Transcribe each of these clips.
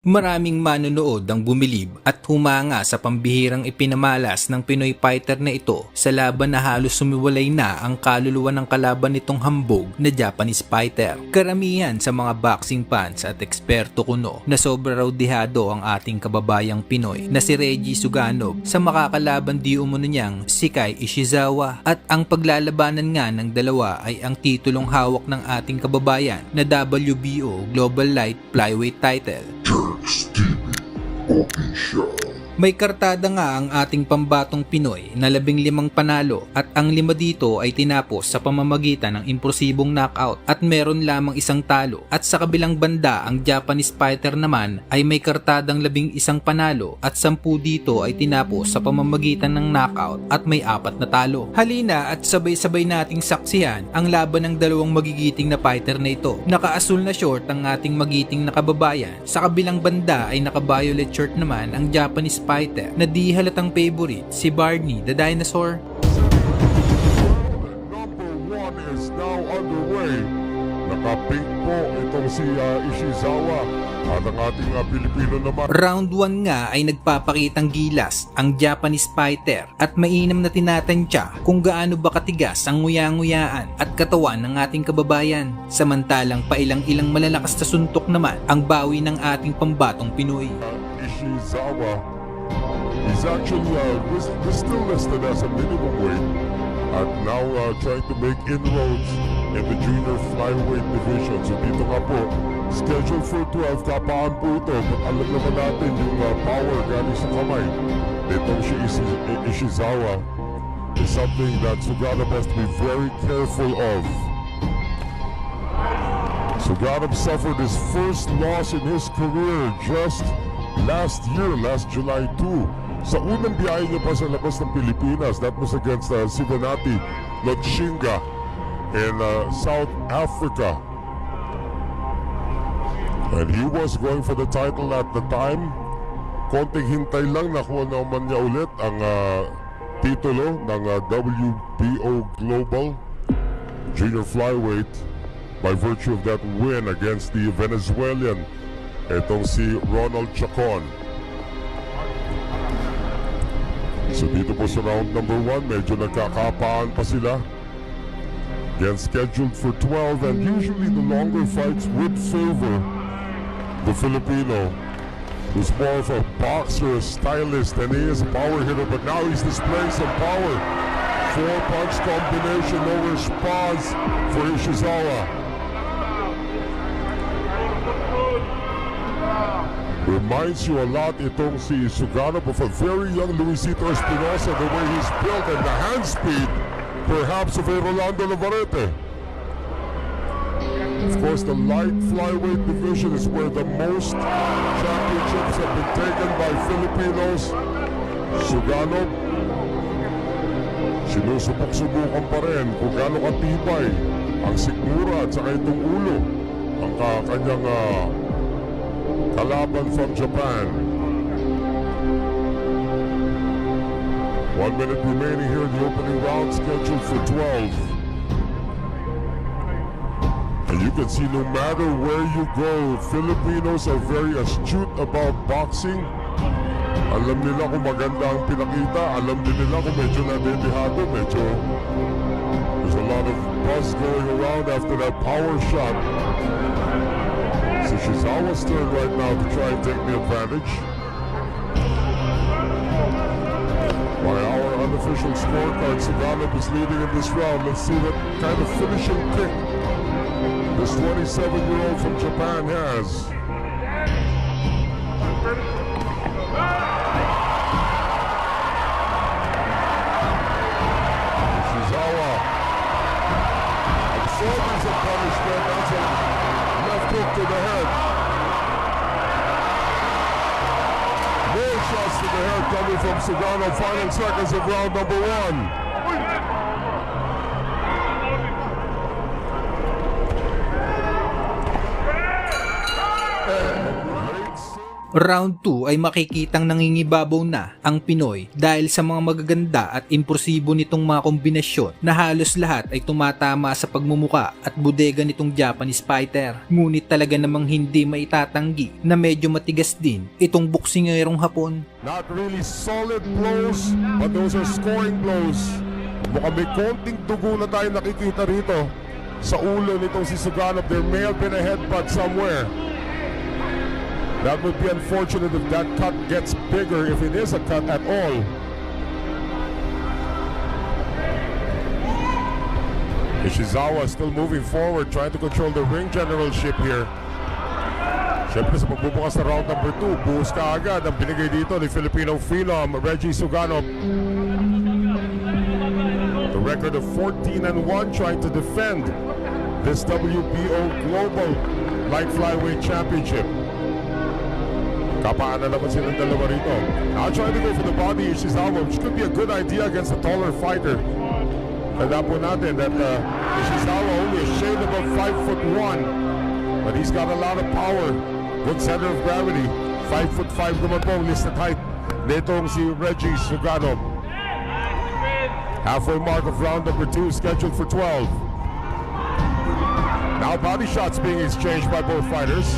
Maraming manonood ang bumilib at humanga sa pambihirang ipinamalas ng Pinoy fighter na ito sa laban na halos sumiwalay na ang kaluluwa ng kalaban nitong hambog na Japanese fighter. Karamihan sa mga boxing fans at eksperto kuno na sobra raw dihado ang ating kababayang Pinoy na si Reggie Suganov sa makakalaban di umano niyang si Kai Ishizawa, at ang paglalabanan nga ng dalawa ay ang titulong hawak ng ating kababayan na WBO Global Light Flyweight title. May kartada nga ang ating pambatong Pinoy na 15 panalo at ang 5 dito ay tinapos sa pamamagitan ng imposibong knockout at meron lamang isang talo, at sa kabilang banda ang Japanese fighter naman ay may kartadang 11 panalo at 10 dito ay tinapos sa pamamagitan ng knockout at may 4 na talo. Halina at sabay-sabay nating saksihan ang laban ng dalawang magigiting na fighter na ito. Naka-asul na short ang ating magiting na kababayan, sa kabilang banda ay naka-violet shirt naman ang Japanese fighter na di halatang favorite si Barney the Dinosaur. Number 1 is now underway. Naka-pink po itong si Ishizawa at ang ating Pilipino naman. Round 1 nga ay nagpapakitang gilas ang Japanese fighter at mainam na tinatantya kung gaano ba katigas ang nguya-nguyaan at katawan ng ating kababayan. Samantalang pailang-ilang malalakas na suntok naman ang bawi ng ating pambatong Pinoy. Ishizawa is actually still listed as a minimum weight at now trying to make inroads in the junior flyweight division. So dito nga po, scheduled for 12, kapaan po ito. But alam naman natin yung power galing sa kamay nitong si Ishizawa is something that Suganov has to be very careful of. Suganov suffered his first loss in his career just last year, last July 2. Sa unang biyahe niya pa sa labas ng Pilipinas, that was against Sivanati Lodzinga in South Africa. And he was going for the title at the time. Konting hintay lang, nakuha naman niya ulit ang titulo ng WBO Global Junior Flyweight by virtue of that win against the Venezuelan, itong si Ronald Chacon. So dito po sa round number 1, medyo nagkakapaan pa sila. Again, scheduled for 12, and usually the longer fights would favor the Filipino, who's more of a boxer, a stylist, and he is a power hitter, but now he's displaying some power. 4-punch combination, no response for Ishizawa. Reminds you a lot itong si Suganov of a very young Luisito Espinosa, the way he's built and the hand speed perhaps of a Rolando Navarrete. Of course, the light flyweight division is where the most championships have been taken by Filipinos. Suganov, sinusubok-subukan pa rin kung gaano katibay ang sikmura at saka itong ulo ang kanyang kalaban from Japan. 1 minute remaining here in the opening round, scheduled for 12. And you can see no matter where you go, Filipinos are very astute about boxing. Alam nila kung maganda ang pinakita, alam din nila kung medyo nadedihado, medyo there's a lot of buzz going around after that power shot. So Ishizawa's turn right now to try and take the advantage. By our unofficial scorecard, Suganov is leading in this round. Let's see what kind of finishing kick this 27-year-old from Japan has. Ishizawa absorbing some punishment. That's a left hook to the head. More shots to the head coming from Suganov. Final seconds of round number 1. Round 2 ay makikitang nangingibabaw na ang Pinoy dahil sa mga magaganda at impresibo nitong mga kombinasyon na halos lahat ay tumatama sa pagmumuka at bodega nitong Japanese fighter. Ngunit talaga namang hindi maitatanggi na medyo matigas din itong boksingerong Hapon. Not really solid blows, but those are scoring blows. Mukhang may konting dugo na tayo nakikita rito sa ulo nitong si Suganov. There may have been a headbutt somewhere. That would be unfortunate if that cut gets bigger, if it is a cut at all. Ishizawa still moving forward, trying to control the ring generalship here. Siyempre sa pagbubukas sa round number 2, buhos ka agad ang binigay dito ni Filipino Phenom Reggie Suganov. The record of 14-1 trying to defend this WBO Global Light Flyweight Championship. Kapaan na naman silang dalawa rito. Now trying to go for the body, Ishizawa, which could be a good idea against a taller fighter. Tanda po natin that Ishizawa only a shade above 5'1", but he's got a lot of power. Good center of gravity. 5'5" naman po ang listed height nitong si Reggie Suganov. Halfway mark of round number 2 scheduled for 12. Now body shots being exchanged by both fighters.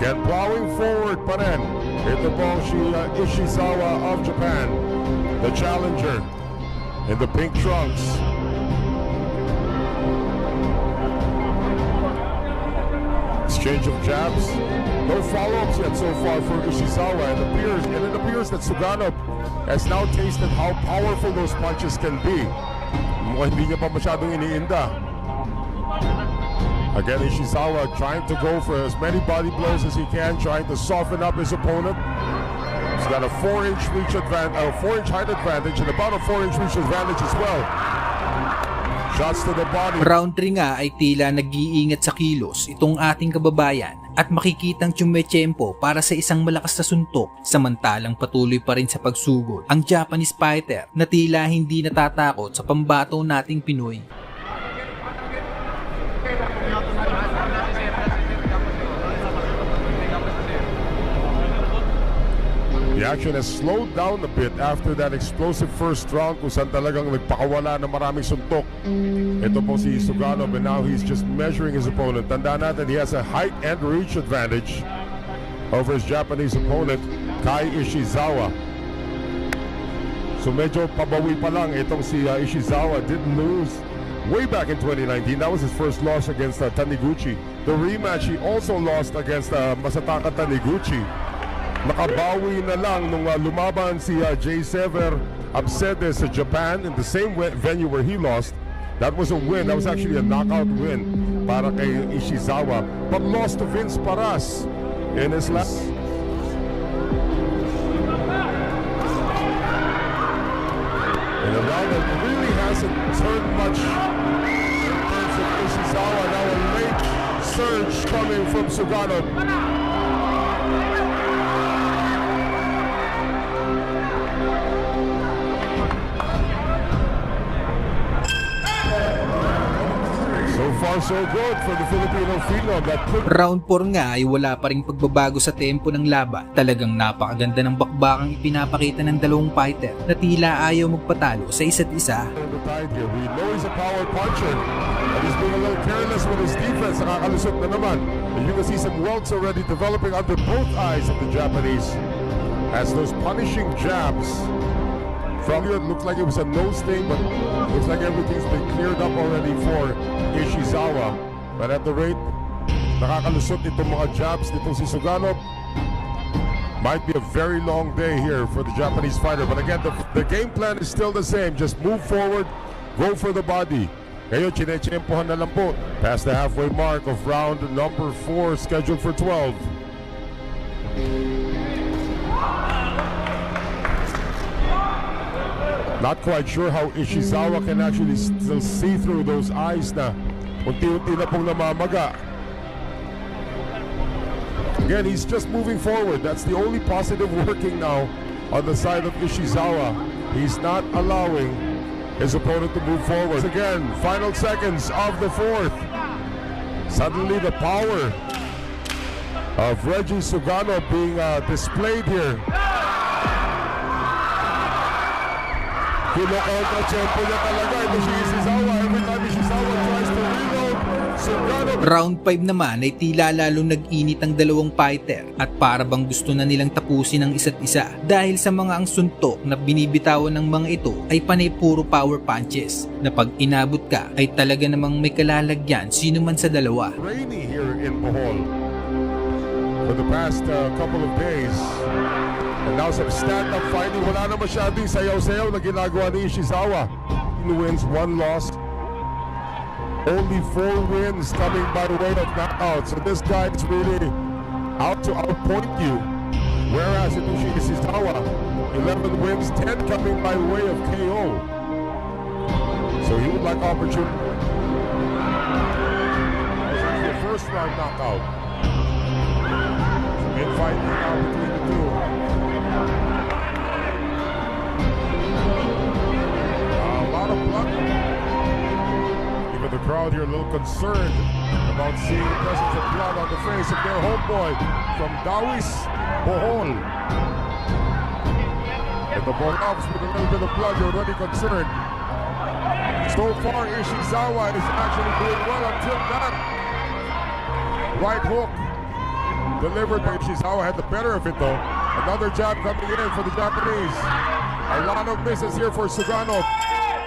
Again, plowing forward pa rin. Ito po si Ishizawa of Japan, the challenger in the pink trunks. Exchange of jabs. No follow-ups yet so far for Ishizawa. It appears that Suganov has now tasted how powerful those punches can be. Mukhang hindi niya pa masyadong iniinda. Again, Ishizawa trying to go for as many body blows as he can, trying to soften up his opponent. He's got a 4-inch reach advantage, 4-inch height advantage, and about a 4-inch reach advantage as well. Shots to the body. Round 3 nga ay tila nag-iingat sa kilos itong ating kababayan at makikitang tiyempo para sa isang malakas na suntok, samantalang patuloy pa rin sa pagsugod ang Japanese fighter na tila hindi natatakot sa pambato nating Pinoy. The action has slowed down a bit after that explosive first round kung saan talagang nagpakawala ng maraming suntok. Ito po si Suganov, and now he's just measuring his opponent. Tandaan natin, he has a height and reach advantage over his Japanese opponent, Kai Ishizawa. So medyo pabawi pa lang itong si Ishizawa. Didn't lose way back in 2019. That was his first loss against Taniguchi. The rematch, he also lost against Masataka Taniguchi. Nakabawi na lang nung lumaban si J-Sever Absedes sa Japan in the same venue where he lost. That was a win. That was actually a knockout win para kay Ishizawa, but lost to Vince Paras in his last. In a round that really hasn't turned much in terms of Ishizawa. Now a late surge coming from Suganov. So far so good for the Filipino Phenom. Round 4 nga ay wala pa ring pagbabago sa tempo ng laban. Talagang napakaganda ng bakbakang ipinapakita ng dalawang fighter na tila ayaw magpatalo sa isa't isa. We know he's a power puncher, but he's being a little careless with his defense. Nakakalusot na naman. And you can see some welts already developing under both eyes of the Japanese as those punishing jabs. From here, it looked like it was a nose thing, but looks like everything's been cleared up already for Ishizawa. But at the rate, nakakalusot itong mga jabs nitong si Suganov. Might be a very long day here for the Japanese fighter. But again, the game plan is still the same. Just move forward, go for the body. Ngayon, chinechempohan na lang po. Past the halfway mark of round number 4, scheduled for 12. Not quite sure how Ishizawa can actually still see through those eyes na unti-unti na pong namamaga. Again, he's just moving forward. That's the only positive working now on the side of Ishizawa. He's not allowing his opponent to move forward. Again, final seconds of the 4th. Suddenly the power of Reggie Sugano being displayed here. Kino-contra-tempo niya talaga. Ito si Ishizawa. Every time Ishizawa tries to reload, Sugano... Round 5 naman ay tila lalong nag-init ang dalawang fighter at para bang gusto na nilang tapusin ang isa't isa dahil sa mga ang suntok na binibitawan ng mga ito ay panay puro power punches na pag inabot ka ay talaga namang may kalalagyan sino man sa dalawa. Rainy here in Bohol for the past couple of days. And now some stand-up fighting. Wala na masyadong sayaw-sayaw na ginagawa ni Ishizawa. 2 wins, 1 loss. Only 4 wins coming by the way of knockout. So this guy is really out to outpoint you. Whereas Ibushi Ishizawa, 11 wins, 10 coming by way of KO. So he would like opportunity. This is the first round knockout. Big fight now between the two. A lot of blood. Even the crowd here a little concerned about seeing the presence of blood on the face of their homeboy from Dawis, Bohol. And the Boholaps with a little bit of blood, you're already concerned. So far, Ishizawa is actually doing well until that right hook delivered by Ishizawa had the better of it though. Another jab coming in for the Japanese. A lot of misses here for Sugano.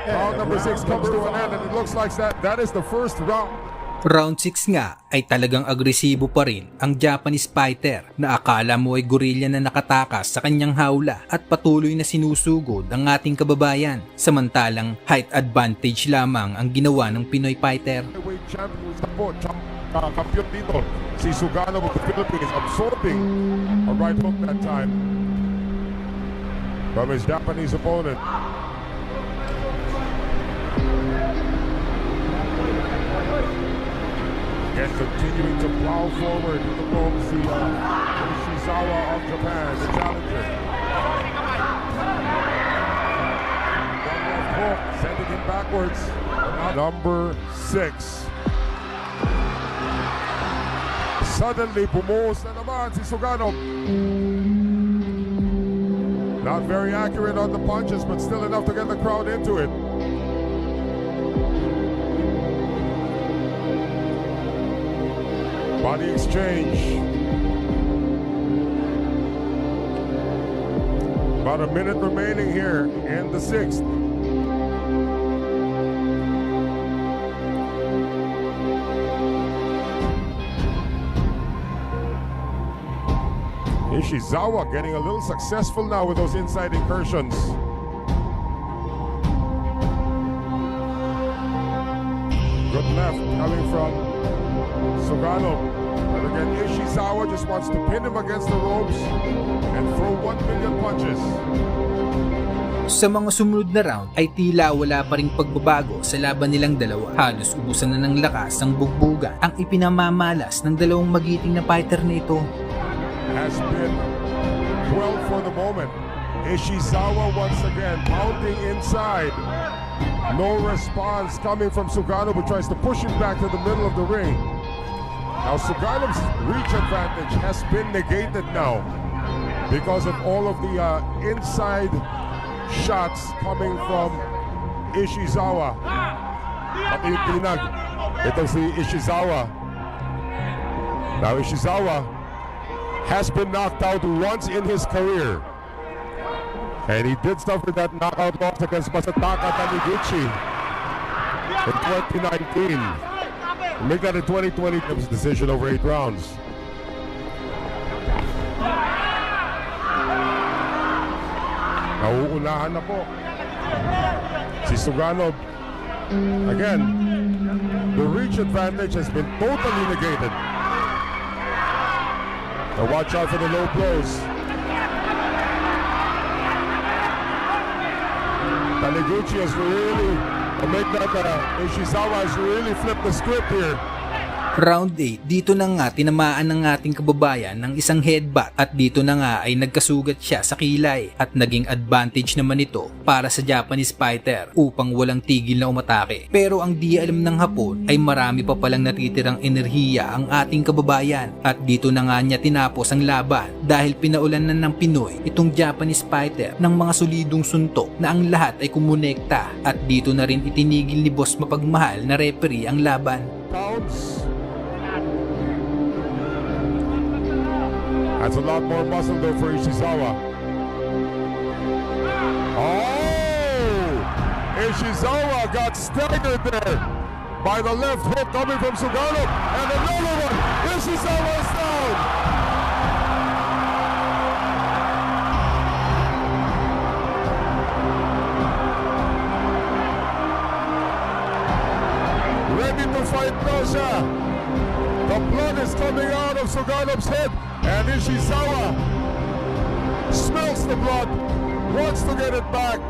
Round number 6 comes to an end and it looks like that is the first round. Round 6 nga ay talagang agresibo pa rin ang Japanese fighter na akala mo ay gorilla na nakatakas sa kanyang hawla at patuloy na sinusugod ang ating kababayan. Samantalang height advantage lamang ang ginawa ng Pinoy fighter. Kampiyon dito, si Sugano of the Philippines absorbing a right hook that time from his Japanese opponent. And continuing to plow forward in the ropes, the Ishizawa of Japan, the challenger. One left hook, sending him backwards. Number 6. Suddenly, bumuhos na naman si Sugano. Not very accurate on the punches, but still enough to get the crowd into it. Body exchange. About a minute remaining here in the 6th. Ishizawa getting a little successful now with those inside incursions. Good left coming from Sugano. But again, Ishizawa just wants to pin him against the ropes and throw 1 million punches. Sa mga sumunod na round ay tila wala pa ring pagbabago sa laban nilang dalawa. Halos ubusan na ng lakas ang bugbugan ang ipinamamalas ng dalawang magiting na fighter na ito. Has been 12 for the moment. Ishizawa once again pounding inside. No response coming from Sugano, who tries to push him back to the middle of the ring. Now Sugano's reach advantage has been negated now because of all of the inside shots coming from Ishizawa. Patinag. Ito si Ishizawa. Now Ishizawa has been knocked out once in his career. And he did suffer that knockout loss against Masataka Taniguchi in 2019. Make that in 2020, it was a decision over 8 rounds. Nauunahan na po si Sugano. Again, the reach advantage has been totally negated. Now watch out for the low blows. Taniguchi has really, to make that Ishizawa has really flipped the script here. Round 8, dito na nga tinamaan ng ating kababayan ng isang headbutt at dito na nga ay nagkasugat siya sa kilay at naging advantage naman ito para sa Japanese fighter upang walang tigil na umatake. Pero ang di alam ng Hapon ay marami pa palang natitirang enerhiya ang ating kababayan at dito na nga niya tinapos ang laban dahil pinaulanan ng Pinoy itong Japanese fighter ng mga solidong suntok na ang lahat ay kumonekta at dito na rin itinigil ni Boss Mapagmahal na referee ang laban. Pounds. That's a lot more muscle there for Ishizawa. Oh! Ishizawa got staggered there by the left hook coming from Sugano. And another one! Ishizawa is down! Ready to fight Nosha. The blood is coming out of Suganob's head. And Ishizawa smells the blood, wants to get it back.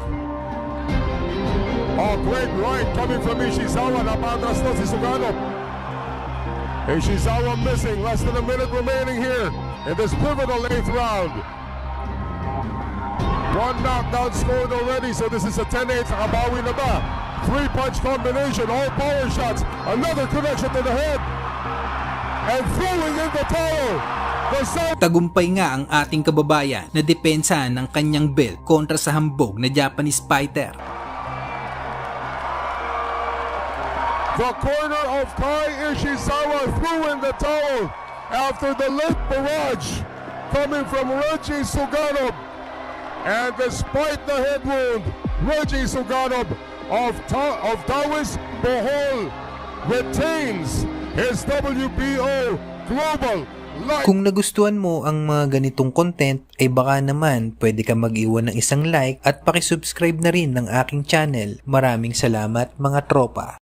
Oh, great right coming from Ishizawa. Napatras na si Suganob. Ishizawa missing, less than a minute remaining here in this pivotal 8th round. One knockdown scored already, so this is a 10-8. Nakabawi na ba? 3-punch combination, all power shots. Another connection to the head. And throwing in the towel. Tagumpay nga ang ating kababayan na depensa ng kanyang belt kontra sa hambog na Japanese fighter. The corner of Kai Ishizawa threw in the towel after the late barrage coming from Reggie Suganob. And despite the head wound, Reggie Suganob of Taoist Bohol retains his WBO Global. Kung nagustuhan mo ang mga ganitong content ay baka naman pwede ka mag-iwan ng isang like at pakisubscribe na rin ng aking channel. Maraming salamat mga tropa.